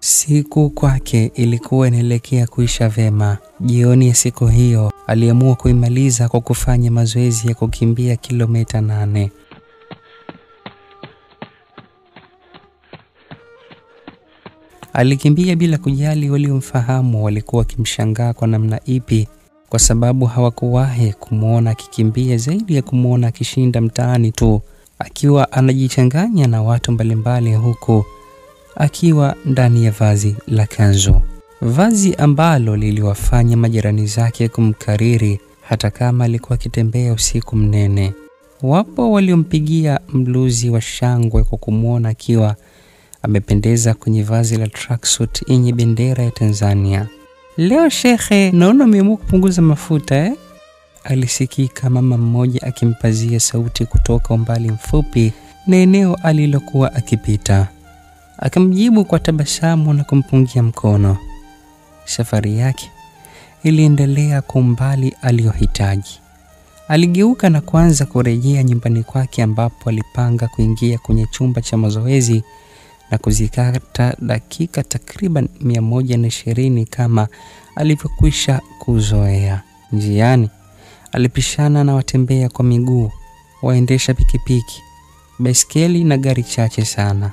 Siku kwake ilikuwa inaelekea kuisha vema. Jioni ya siku hiyo aliamua kuimaliza kwa kufanya mazoezi ya kukimbia kilomita 8. Alikimbia bila kujali waliomfahamu walikuwa wakimshangaa kwa namna ipi, kwa sababu hawakuwahi kumuona akikimbia zaidi ya kumuona akishinda mtaani tu, akiwa anajichanganya na watu mbalimbali, huku akiwa ndani ya vazi la kanzu, vazi ambalo liliwafanya majirani zake kumkariri hata kama alikuwa akitembea usiku mnene. Wapo waliompigia mluzi wa shangwe kwa kumuona akiwa amependeza kwenye vazi la tracksuit yenye bendera ya Tanzania. "Leo shekhe, naona umeamua kupunguza mafuta alisikika mama mmoja akimpazia sauti kutoka umbali mfupi na eneo alilokuwa akipita. Akamjibu kwa tabasamu na kumpungia mkono. Safari yake iliendelea kwa umbali aliohitaji. Aligeuka na kuanza kurejea nyumbani kwake, ambapo alipanga kuingia kwenye chumba cha mazoezi na kuzikata dakika takriban 120 kama alivyokwisha kuzoea. Njiani alipishana na watembea kwa miguu, waendesha pikipiki, baiskeli na gari chache sana.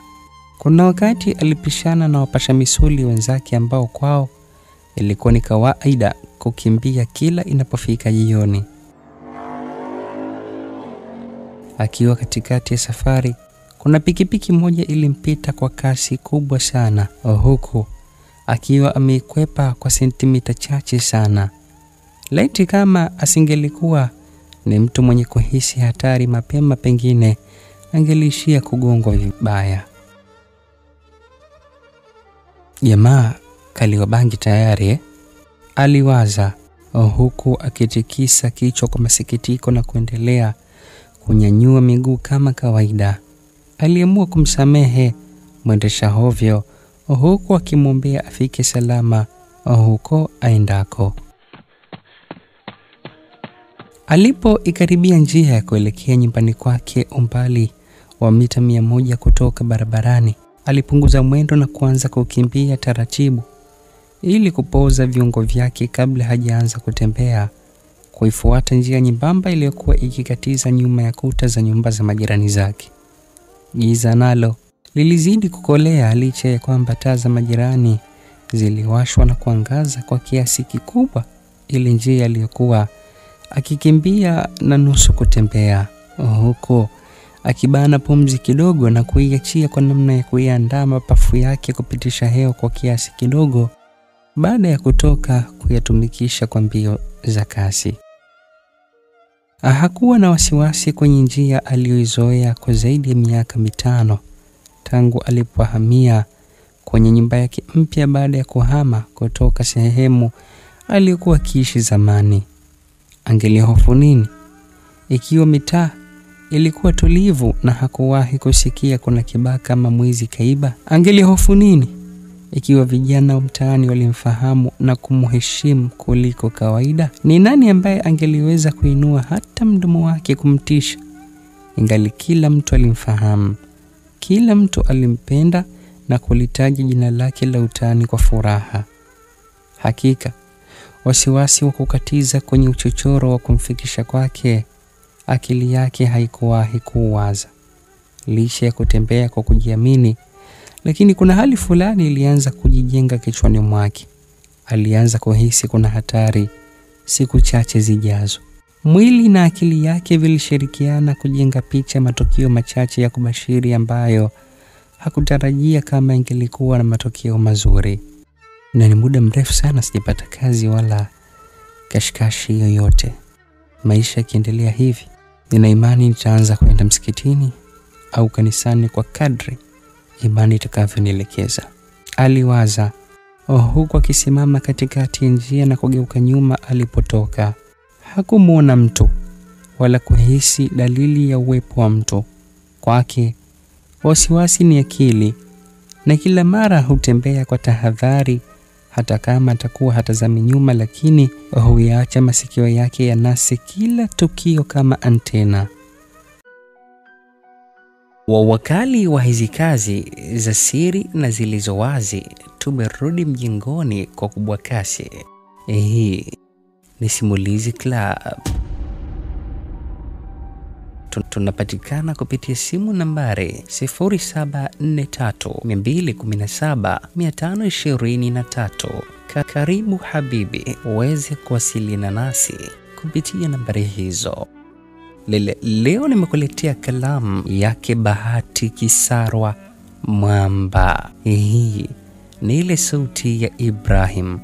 Kuna wakati alipishana na wapasha misuli wenzake ambao kwao ilikuwa ni kawaida kukimbia kila inapofika jioni. Akiwa katikati ya safari, kuna pikipiki moja ilimpita kwa kasi kubwa sana, huku akiwa ameikwepa kwa sentimita chache sana. Laiti kama asingelikuwa ni mtu mwenye kuhisi hatari mapema, pengine angelishia kugongwa vibaya. Jamaa kaliwa bangi tayari, aliwaza, huku akitikisa kichwa kwa masikitiko na kuendelea kunyanyua miguu kama kawaida. Aliamua kumsamehe mwendesha hovyo, huku akimwombea afike salama huko aendako. Alipo ikaribia njia ya kuelekea nyumbani kwake, umbali wa mita 100 kutoka barabarani, alipunguza mwendo na kuanza kukimbia taratibu ili kupoza viungo vyake kabla hajaanza kutembea, kuifuata njia nyembamba iliyokuwa ikikatiza nyuma ya kuta za nyumba za majirani zake. Giza nalo lilizidi kukolea, licha ya kwamba taa za majirani ziliwashwa na kuangaza kwa kiasi kikubwa ile njia aliyokuwa akikimbia na nusu kutembea, huko akibana pumzi kidogo na kuiachia kwa namna ya kuiandaa mapafu yake kupitisha hewa kwa kiasi kidogo baada ya kutoka kuyatumikisha kwa mbio za kasi. Hakuwa na wasiwasi kwenye njia aliyoizoea kwa zaidi ya miaka 5 tangu alipohamia kwenye nyumba yake mpya baada ya kuhama kutoka sehemu aliyokuwa akiishi zamani. Angelihofu nini ikiwa mitaa ilikuwa tulivu na hakuwahi kusikia kuna kibaka ama mwizi kaiba? Angelihofu nini ikiwa vijana wa mtaani walimfahamu na kumheshimu kuliko kawaida? Ni nani ambaye angeliweza kuinua hata mdomo wake kumtisha? Ingali kila mtu alimfahamu, kila mtu alimpenda na kulitaja jina lake la utani kwa furaha. Hakika wasiwasi wa kukatiza kwenye uchochoro wa kumfikisha kwake akili yake haikuwahi kuwaza. Licha ya kutembea kwa kujiamini, lakini kuna hali fulani ilianza kujijenga kichwani mwake. Alianza kuhisi kuna hatari siku chache zijazo. Mwili na akili yake vilishirikiana kujenga picha matukio machache ya kubashiri ambayo hakutarajia kama ingelikuwa na matokeo mazuri. Na ni muda mrefu sana sijapata kazi wala kashikashi yoyote. Maisha yakiendelea hivi, nina imani nitaanza kwenda msikitini au kanisani kwa kadri imani itakavyonielekeza, aliwaza, huku akisimama katikati ya njia na kugeuka nyuma alipotoka. Hakumuona mtu wala kuhisi dalili ya uwepo wa mtu. Kwake wasiwasi ni akili, na kila mara hutembea kwa tahadhari, hata kama atakuwa hatazami nyuma, lakini huyaacha masikio yake yanase kila tukio kama antena. Wawakali wa hizi kazi za siri na zilizo wazi tumerudi mjengoni kwa kubwa kasi. Hii ni Simulizi Club. Tunapatikana kupitia simu nambari 0743217523. Karibu habibi, uweze kuwasiliana nasi kupitia nambari hizo. Leo nimekuletea kalamu yake Bahati Kisarwa Mwamba. Hii ni ile sauti ya Ibrahim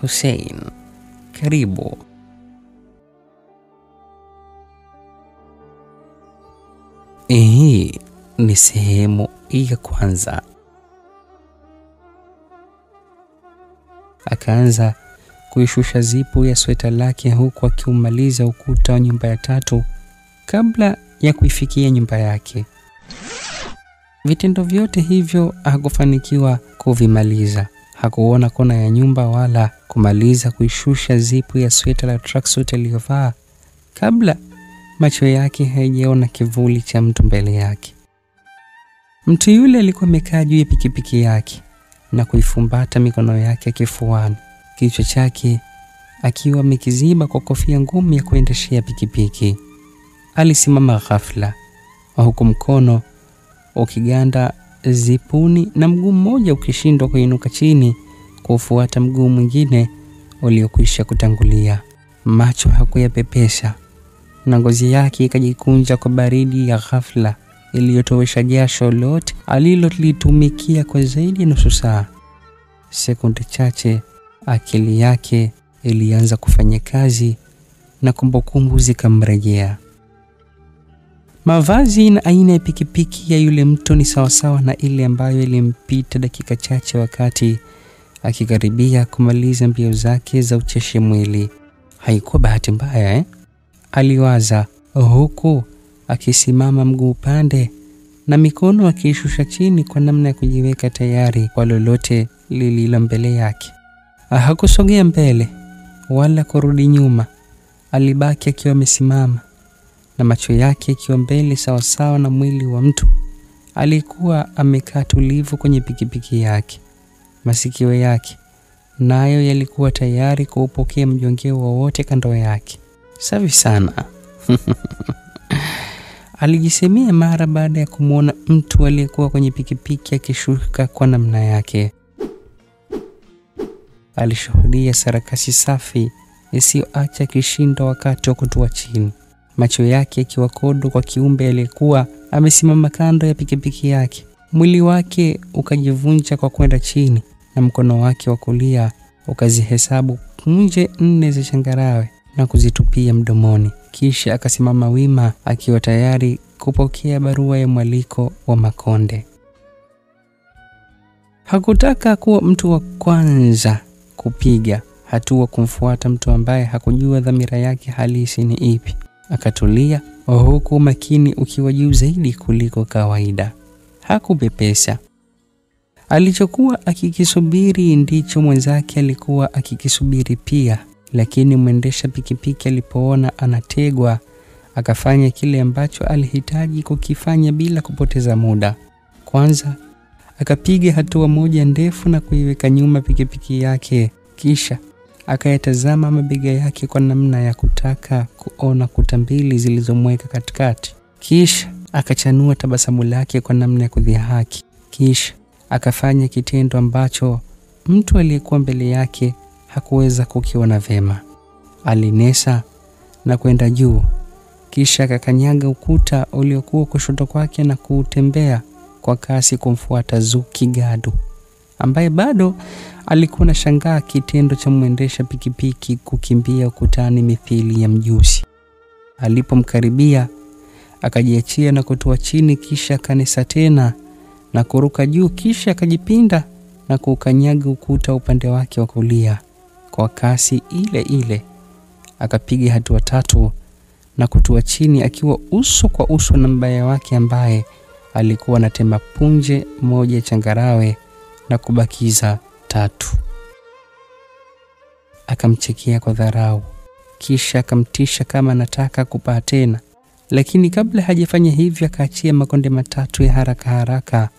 Hussein. Karibu. Hii ni sehemu ya kwanza. Akaanza kuishusha zipu ya sweta lake huku akiumaliza ukuta wa nyumba ya tatu kabla ya kuifikia nyumba yake. Vitendo vyote hivyo hakufanikiwa kuvimaliza. Hakuona kona ya nyumba wala kumaliza kuishusha zipu ya sweta la tracksuit aliyovaa kabla macho yake hayajaona kivuli cha mtu mbele yake. Mtu yule alikuwa amekaa juu ya pikipiki yake na kuifumbata mikono yake kifuani, kichwa chake akiwa amekiziba kwa kofia ngumu ya kuendeshea pikipiki. Alisimama ghafla, huku mkono ukiganda zipuni na mguu mmoja ukishindwa kuinuka chini kufuata mguu mwingine uliokwisha kutangulia. Macho hakuyapepesha na ngozi yake ikajikunja kwa baridi ya ghafla iliyotowesha jasho lote alilolitumikia kwa zaidi ya nusu saa. Sekunde chache akili yake ilianza kufanya kazi na kumbukumbu zikamrejea. Mavazi na aina ya pikipiki ya yule mtu ni sawasawa na ile ambayo ilimpita dakika chache wakati akikaribia kumaliza mbio zake za ucheshi mwili. Haikuwa bahati mbaya, aliwaza, huku akisimama mguu upande na mikono akiishusha chini kwa namna ya kujiweka tayari kwa lolote lililo mbele yake. Hakusogea mbele wala kurudi nyuma. Alibaki akiwa amesimama na macho yake yakiwa mbele sawasawa na mwili wa mtu. Alikuwa amekaa tulivu kwenye pikipiki yake. Masikio yake nayo yalikuwa tayari kuupokea mjongeo wowote kando yake. Safi sana. Alijisemea mara baada ya kumwona mtu aliyekuwa kwenye pikipiki akishuka kwa namna yake. Alishuhudia sarakasi safi isiyoacha kishindo wakati wa kutua chini. Macho yake yakiwa kodo kwa kiumbe aliyekuwa amesimama kando ya pikipiki yake. Mwili wake ukajivunja kwa kwenda chini na mkono wake wa kulia ukazihesabu punje 4 za changarawe na kuzitupia mdomoni. Kisha akasimama wima akiwa tayari kupokea barua ya mwaliko wa Makonde. Hakutaka kuwa mtu wa kwanza kupiga hatua kumfuata mtu ambaye hakujua dhamira yake halisi ni ipi. Akatulia huku makini ukiwa juu zaidi kuliko kawaida. Hakupepesa. Alichokuwa akikisubiri ndicho mwenzake alikuwa akikisubiri pia, lakini mwendesha pikipiki alipoona anategwa akafanya kile ambacho alihitaji kukifanya bila kupoteza muda. Kwanza akapiga hatua moja ndefu na kuiweka nyuma pikipiki yake, kisha akayatazama mabega yake kwa namna ya kutaka kuona kuta mbili zilizomweka katikati. Kisha akachanua tabasamu lake kwa namna ya kudhihaki. Kisha akafanya kitendo ambacho mtu aliyekuwa mbele yake hakuweza kukiona vema. Alinesa na kwenda juu, kisha akakanyaga ukuta uliokuwa kushoto kwake na kutembea kwa kasi kumfuata Zuki Gadu, ambaye bado alikuwa na shangaa kitendo cha mwendesha pikipiki kukimbia ukutani mithili ya mjusi. Alipomkaribia akajiachia na kutua chini, kisha akanesa tena na kuruka juu, kisha akajipinda na kukanyaga ukuta upande wake wa kulia. Kwa kasi ile ile akapiga hatua 3 na kutua chini akiwa uso kwa uso na mbaya wake ambaye alikuwa anatema punje moja changarawe na kubakiza 3. Akamchekea kwa dharau, kisha akamtisha kama anataka kupaa tena, lakini kabla hajafanya hivyo akaachia makonde 3 ya haraka haraka,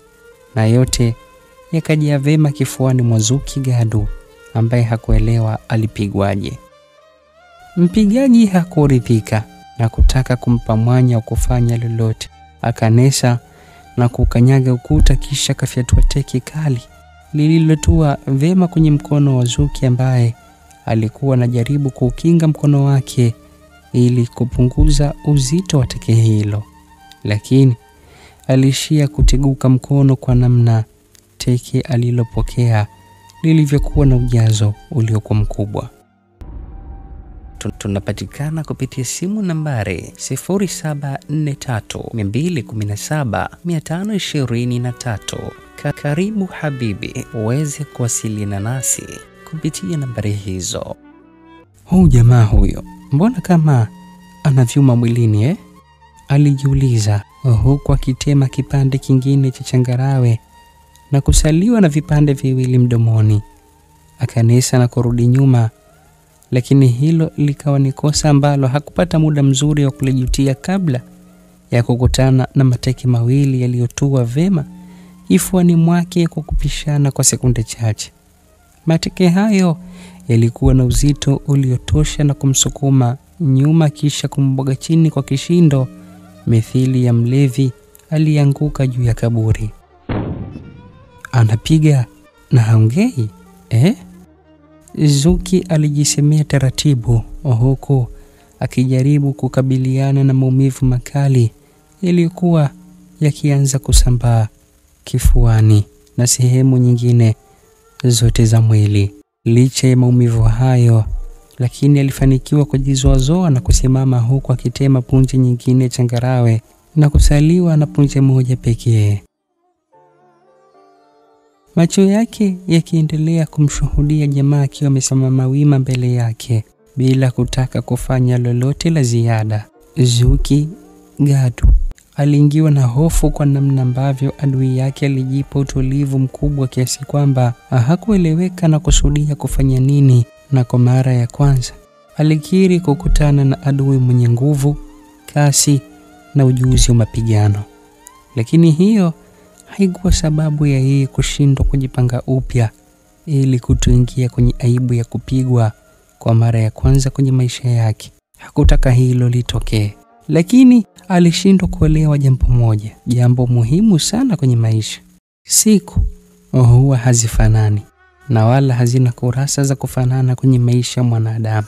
na yote yakajaa vema kifuani mwa Zuki Gadu ambaye hakuelewa alipigwaje. Mpigaji hakuridhika na kutaka kumpa mwanya wa kufanya lolote. Akanesa na kukanyaga ukuta, kisha kafyatua teke kali lililotua vema kwenye mkono wa Zuki ambaye alikuwa anajaribu kuukinga mkono wake ili kupunguza uzito wa teke hilo, lakini alishia kuteguka mkono kwa namna teke alilopokea lilivyokuwa na ujazo uliokuwa mkubwa. Tunapatikana kupitia simu nambari 0743217523. Karibu habibi, uweze kuwasiliana nasi kupitia nambari hizo. Jamaa huyo mbona kama ana vyuma mwilini alijiuliza, huku akitema kipande kingine cha changarawe na kusaliwa na vipande viwili mdomoni. Akanesa na kurudi nyuma, lakini hilo likawa ni kosa ambalo hakupata muda mzuri wa kulijutia kabla ya kukutana na mateke mawili yaliyotua vema kifuani mwake kwa kupishana kwa sekunde chache. Mateke hayo yalikuwa na uzito uliotosha na kumsukuma nyuma, kisha kumbwaga chini kwa kishindo mithili ya mlevi alianguka juu ya kaburi. Anapiga na haongei Zuki alijisemea taratibu, huku akijaribu kukabiliana na maumivu makali yaliyokuwa yakianza kusambaa kifuani na sehemu nyingine zote za mwili. Licha ya maumivu hayo, lakini alifanikiwa kujizoazoa na kusimama, huku akitema punje nyingine changarawe na kusaliwa na punje moja pekee. Macho yake yakiendelea kumshuhudia jamaa akiwa amesimama wima mbele yake bila kutaka kufanya lolote la ziada. Zuki Gadu aliingiwa na hofu kwa namna ambavyo adui yake alijipa utulivu mkubwa kiasi kwamba hakueleweka na kusudia kufanya nini, na kwa mara ya kwanza alikiri kukutana na adui mwenye nguvu, kasi na ujuzi wa mapigano. Lakini hiyo haikuwa sababu ya yeye kushindwa kujipanga upya ili kutoingia kwenye aibu ya kupigwa kwa mara ya kwanza kwenye maisha yake. Hakutaka hilo litokee, lakini alishindwa kuelewa jambo moja, jambo muhimu sana kwenye maisha. Siku huwa hazifanani na wala hazina kurasa za kufanana kwenye maisha mwanadamu.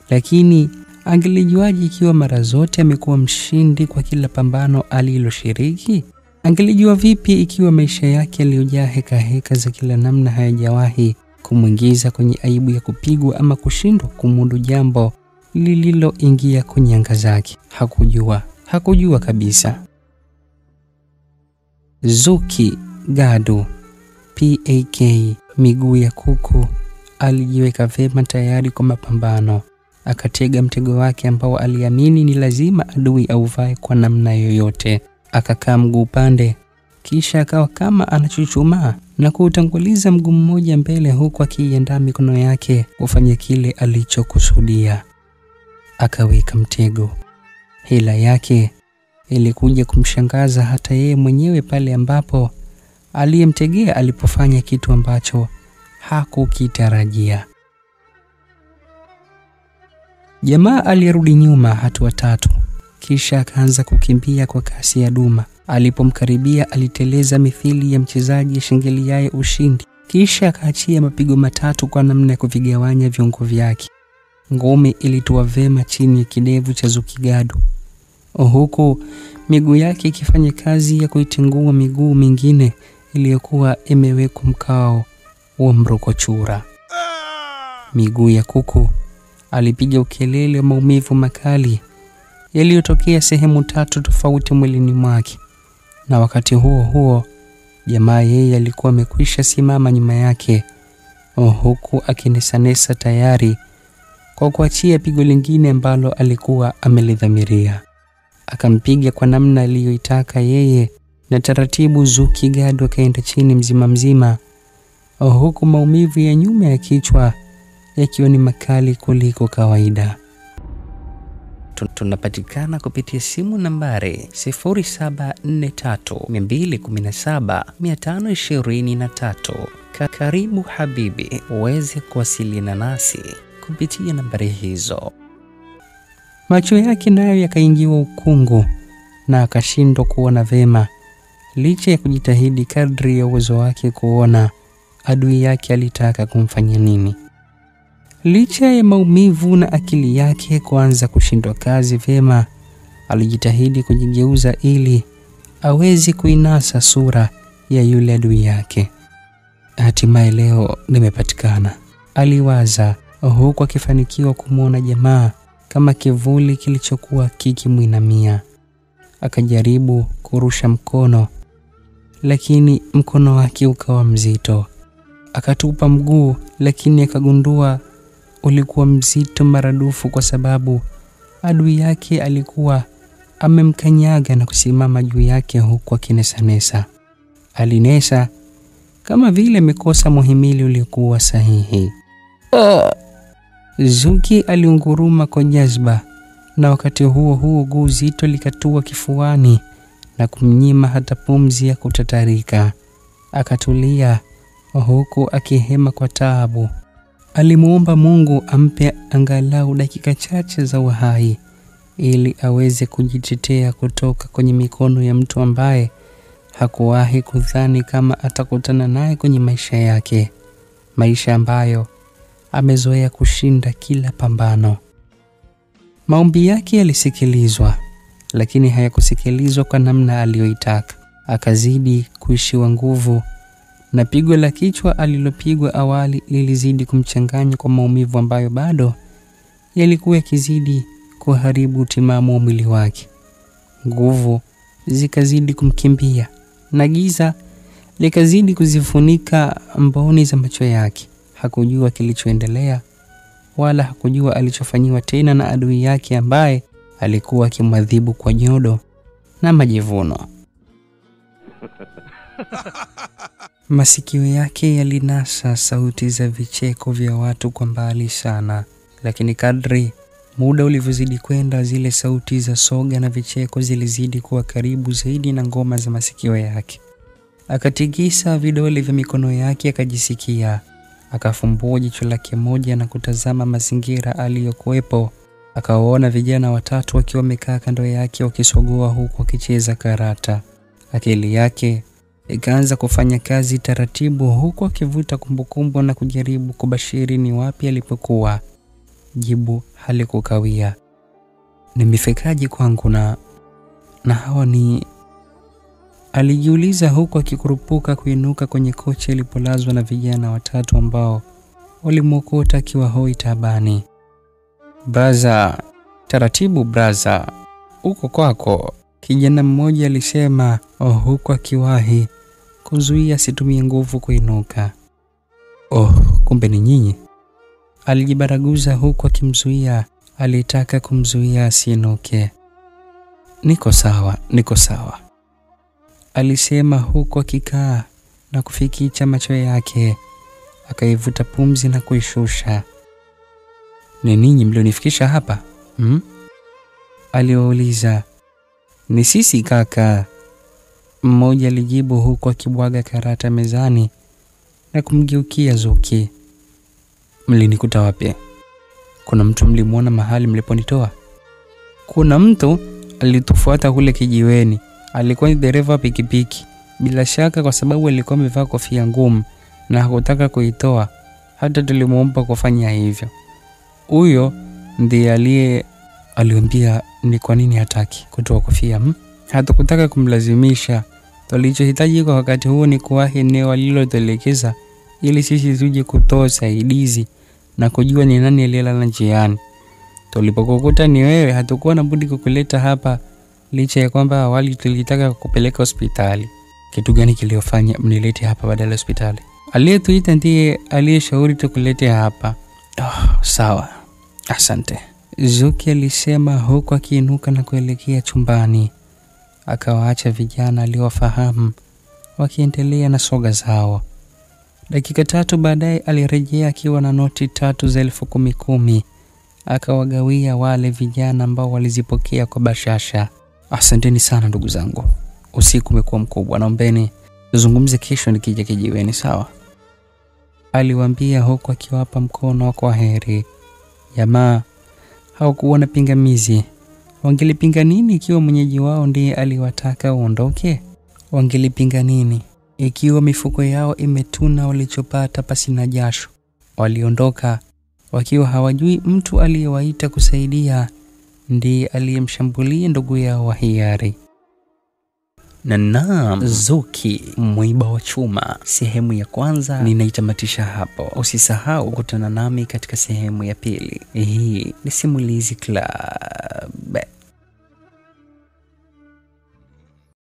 Lakini angelijuaje ikiwa mara zote amekuwa mshindi kwa kila pambano aliloshiriki? Angelijua vipi ikiwa maisha yake yaliyojaa heka za kila namna hayajawahi kumwingiza kwenye aibu ya kupigwa ama kushindwa kumudu jambo lililoingia kwenye anga zake? Hakujua kabisa. Zuki Gadu PAK miguu ya kuku alijiweka vema tayari kwa mapambano. Akatega mtego wake ambao aliamini ni lazima adui auvae kwa namna yoyote. Akakaa mguu upande, kisha akawa kama anachuchumaa na kuutanguliza mguu mmoja mbele, huku akiiandaa mikono yake kufanya kile alichokusudia. Akaweka mtego. Hila yake ilikuja kumshangaza hata yeye mwenyewe pale ambapo aliyemtegea alipofanya kitu ambacho hakukitarajia. Jamaa alirudi nyuma hatua 3, kisha akaanza kukimbia kwa kasi ya duma. Alipomkaribia aliteleza mithili ya mchezaji shangiliaye ushindi, kisha akaachia mapigo 3 kwa namna ya kuvigawanya viungo vyake. Ngome ilitua vema chini ya kidevu cha Zuki Gadu, huku miguu yake ikifanya kazi ya kuitengua miguu mingine iliyokuwa imewekwa mkao wa mrokochura. Miguu ya kuku alipiga ukelele wa maumivu makali yaliyotokea sehemu 3 tofauti mwilini mwake, na wakati huo jamaa yeye alikuwa amekwisha simama nyuma yake, huku akinesanesa tayari kwa kuachia pigo lingine ambalo alikuwa amelidhamiria. Akampiga kwa namna aliyoitaka yeye, na taratibu Zuki Gadu akaenda chini mzima, huku maumivu ya nyuma ya kichwa yakiwa ni makali kuliko kawaida. Tunapatikana kupitia simu nambari 0743217523. Karibu habibi, uweze kuwasiliana nasi kupitia nambari hizo. Macho yake nayo yakaingiwa ukungu na akashindwa kuona vema, licha ya kujitahidi kadri ya uwezo wake kuona adui yake alitaka kumfanya nini. Licha ya maumivu na akili yake kuanza kushindwa kazi vema, alijitahidi kujigeuza ili aweze kuinasa sura ya yule adui yake. Hatimaye leo nimepatikana, aliwaza, huku akifanikiwa kumwona jamaa kama kivuli kilichokuwa kikimwinamia. Akajaribu kurusha mkono, lakini mkono wake ukawa mzito. Akatupa mguu, lakini akagundua ulikuwa mzito maradufu kwa sababu adui yake alikuwa amemkanyaga na kusimama juu yake huku akinesanesa. Alinesa kama vile amekosa muhimili uliokuwa sahihi. Zuki aliunguruma kwa jazba, na wakati huo guu zito likatua kifuani na kumnyima hata pumzi ya kutatarika. Akatulia huku akihema kwa taabu. Alimuomba Mungu ampe angalau dakika chache za uhai ili aweze kujitetea kutoka kwenye mikono ya mtu ambaye hakuwahi kudhani kama atakutana naye kwenye maisha yake, maisha ambayo amezoea kushinda kila pambano. Maombi yake yalisikilizwa, lakini hayakusikilizwa kwa namna aliyoitaka. Akazidi kuishiwa nguvu, na pigo la kichwa alilopigwa awali lilizidi kumchanganya kwa maumivu ambayo bado yalikuwa yakizidi kuharibu utimamu wa mwili wake. Nguvu zikazidi kumkimbia na giza likazidi kuzifunika mboni za macho yake. Hakujua kilichoendelea wala hakujua alichofanyiwa tena na adui yake ambaye alikuwa akimwadhibu kwa nyodo na majivuno. Masikio yake yalinasa sauti za vicheko vya watu kwa mbali sana, lakini kadri muda ulivyozidi kwenda, zile sauti za soga na vicheko zilizidi kuwa karibu zaidi na ngoma za masikio yake. Akatikisa vidole vya mikono yake, akajisikia. Akafumbua jicho lake moja na kutazama mazingira aliyokuwepo. Akawaona vijana watatu wakiwa wamekaa kando yake wakisogoa huku wakicheza karata. Akili yake ikaanza kufanya kazi taratibu huku akivuta kumbukumbu na kujaribu kubashiri ni wapi alipokuwa. Jibu halikukawia. Nimefikaje kwangu na hawa ni? Alijiuliza huku akikurupuka kuinuka kwenye kochi alipolazwa na vijana watatu ambao walimwokota akiwa hoi tabani. Braza, taratibu braza, uko kwako, kijana mmoja alisema huku akiwahi kuzuia asitumie nguvu kuinuka. Kumbe ni nyinyi, alijibaraguza huku akimzuia. Alitaka kumzuia asiinuke. Niko sawa, alisema huku akikaa na kufikicha macho yake. Akaivuta pumzi na kuishusha. Ni ninyi mlionifikisha hapa? Aliwauliza. Ni sisi kaka, mmoja alijibu huku akibwaga karata mezani na kumgeukia Zuki. Mlinikuta wapi? Kuna mtu mlimuona mahali mliponitoa? Kuna mtu alitufuata kule kijiweni. Alikuwa ni dereva pikipiki. Bila shaka kwa sababu alikuwa amevaa kofia ngumu na hakutaka kuitoa. Hata tulimuomba kufanya hivyo. Huyo ndiye aliambia ni kwa nini hataki kutoa kofia. Hatukutaka kumlazimisha. Tulichohitaji kwa wakati huo ni kuwahi eneo alilotuelekeza ili sisi tuje kutoa usaidizi na kujua ni nani aliyelala njiani. Tulipokukuta ni wewe, hatukuwa na budi kukuleta hapa, licha ya kwamba awali tulitaka kukupeleka hospitali. Kitu gani kiliofanya mnilete hapa badala ya hospitali? Aliyetuita ndiye aliyeshauri tukulete hapa. Sawa, asante, Zuki alisema huku akiinuka na kuelekea chumbani. Akawaacha vijana aliowafahamu wakiendelea na soga zao. Dakika 3 baadaye alirejea akiwa na noti 3 za 10,000. akawagawia wale vijana ambao walizipokea kwa bashasha. Asanteni sana ndugu zangu, usiku umekuwa mkubwa, naombeni tuzungumze kesho nikija kijiweni, sawa? Aliwaambia huku akiwapa mkono wa kwaheri. Jamaa hawakuwa na pingamizi. Wangelipinga nini ikiwa mwenyeji wao ndiye aliwataka waondoke? Wangelipinga nini ikiwa mifuko yao imetuna walichopata pasina jasho? Waliondoka wakiwa hawajui mtu aliyewaita kusaidia ndiye aliyemshambulia ndugu yao wa hiari. Naam, Zuki mwiba wa chuma sehemu ya kwanza ninaitamatisha hapo. Usisahau kukutana nami katika sehemu ya pili. Hii ni Simulizi Club.